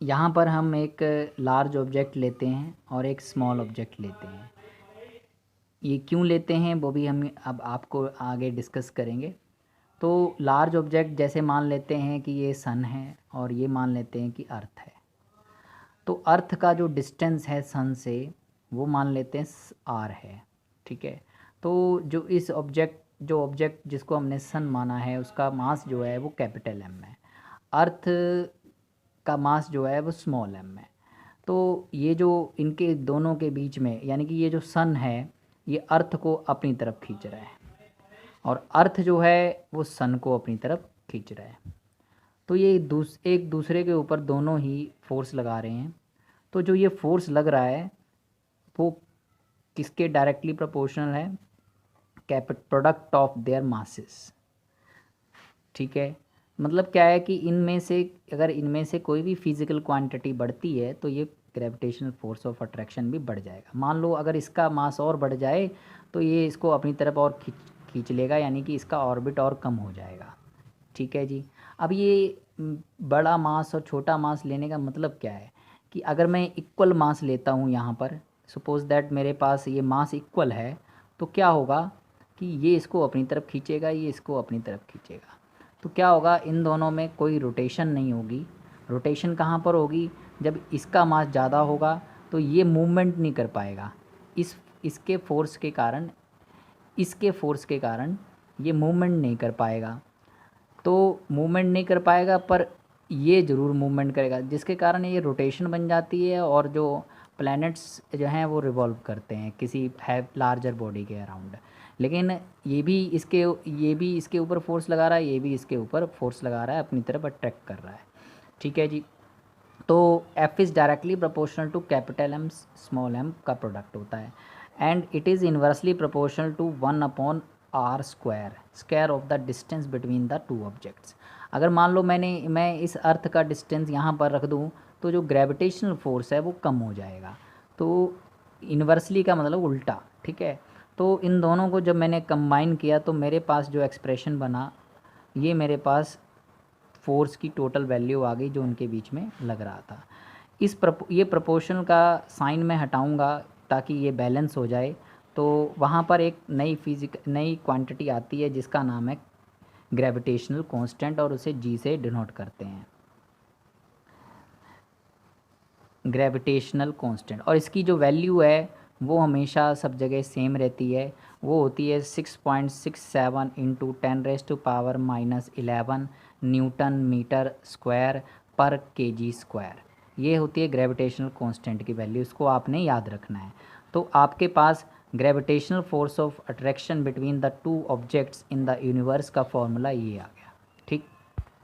यहाँ पर हम एक लार्ज ऑब्जेक्ट लेते हैं और एक स्मॉल ऑब्जेक्ट लेते हैं। ये क्यों लेते हैं वो भी हम अब आपको आगे डिस्कस करेंगे। तो लार्ज ऑब्जेक्ट जैसे मान लेते हैं कि ये सन है और ये मान लेते हैं कि अर्थ है। तो अर्थ का जो डिस्टेंस है सन से वो मान लेते हैं आर है, ठीक है। तो जो ऑब्जेक्ट जिसको हमने सन माना है उसका मास जो है वो कैपिटल एम है। अर्थ का मास जो है वो स्मॉल एम है। तो ये जो इनके दोनों के बीच में यानी कि ये जो सन है ये अर्थ को अपनी तरफ खींच रहा है और अर्थ जो है वो सन को अपनी तरफ खींच रहा है। तो ये एक दूसरे के ऊपर दोनों ही फोर्स लगा रहे हैं। तो जो ये फोर्स लग रहा है वो किसके डायरेक्टली प्रोपोर्शनल है? प्रोडक्ट ऑफ देयर मासेस, ठीक है। मतलब क्या है कि इनमें से अगर इनमें से कोई भी फिजिकल क्वांटिटी बढ़ती है तो ये ग्रेविटेशनल फोर्स ऑफ अट्रैक्शन भी बढ़ जाएगा। मान लो अगर इसका मास और बढ़ जाए तो ये इसको अपनी तरफ और खींच लेगा, यानी कि इसका ऑर्बिट और कम हो जाएगा, ठीक है जी। अब ये बड़ा मास और छोटा मास लेने का मतलब क्या है कि अगर मैं इक्वल मास लेता हूँ यहाँ पर, सपोज दैट मेरे पास ये मास इक्वल है, तो क्या होगा कि ये इसको अपनी तरफ खींचेगा, ये इसको अपनी तरफ खींचेगा। तो क्या होगा, इन दोनों में कोई रोटेशन नहीं होगी। रोटेशन कहाँ पर होगी? जब इसका मास ज़्यादा होगा तो ये मूवमेंट नहीं कर पाएगा। इस इसके फोर्स के कारण इसके फोर्स के कारण ये मूवमेंट नहीं कर पाएगा। तो मूवमेंट नहीं कर पाएगा पर ये ज़रूर मूवमेंट करेगा, जिसके कारण ये रोटेशन बन जाती है और जो प्लैनेट्स जो हैं वो रिवॉल्व करते हैं किसी है लार्जर बॉडी के अराउंड। लेकिन ये भी इसके ऊपर फोर्स लगा रहा है, ये भी इसके ऊपर फोर्स लगा रहा है, अपनी तरफ अट्रैक्ट कर रहा है, ठीक है जी। तो F is directly proportional to capital M small m का प्रोडक्ट होता है and it is inversely proportional to 1/r square of the distance between the two objects. अगर मान लो मैं इस अर्थ का डिस्टेंस यहाँ पर रख दूँ तो जो ग्रेविटेशनल फोर्स है वो कम हो जाएगा। तो इन्वर्सली का मतलब उल्टा, ठीक है। तो इन दोनों को जब मैंने कंबाइन किया तो मेरे पास जो एक्सप्रेशन बना, ये मेरे पास फोर्स की टोटल वैल्यू आ गई जो उनके बीच में लग रहा था। ये प्रपोर्शनल का साइन मैं हटाऊंगा ताकि ये बैलेंस हो जाए। तो वहाँ पर एक नई क्वांटिटी आती है जिसका नाम है ग्रेविटेशनल कांस्टेंट और उसे जी से डिनोट करते हैं, ग्रेविटेशनल कांस्टेंट। और इसकी जो वैल्यू है वो हमेशा सब जगह सेम रहती है, वो होती है 6.67 इंटू 10⁻⁻11 न्यूटन मीटर स्क्वायर पर केजी स्क्वायर। ये होती है ग्रेविटेशनल कांस्टेंट की वैल्यू, इसको आपने याद रखना है। तो आपके पास gravitational force of attraction between the two objects in the universe का फॉर्मूला ये आ गया, ठीक।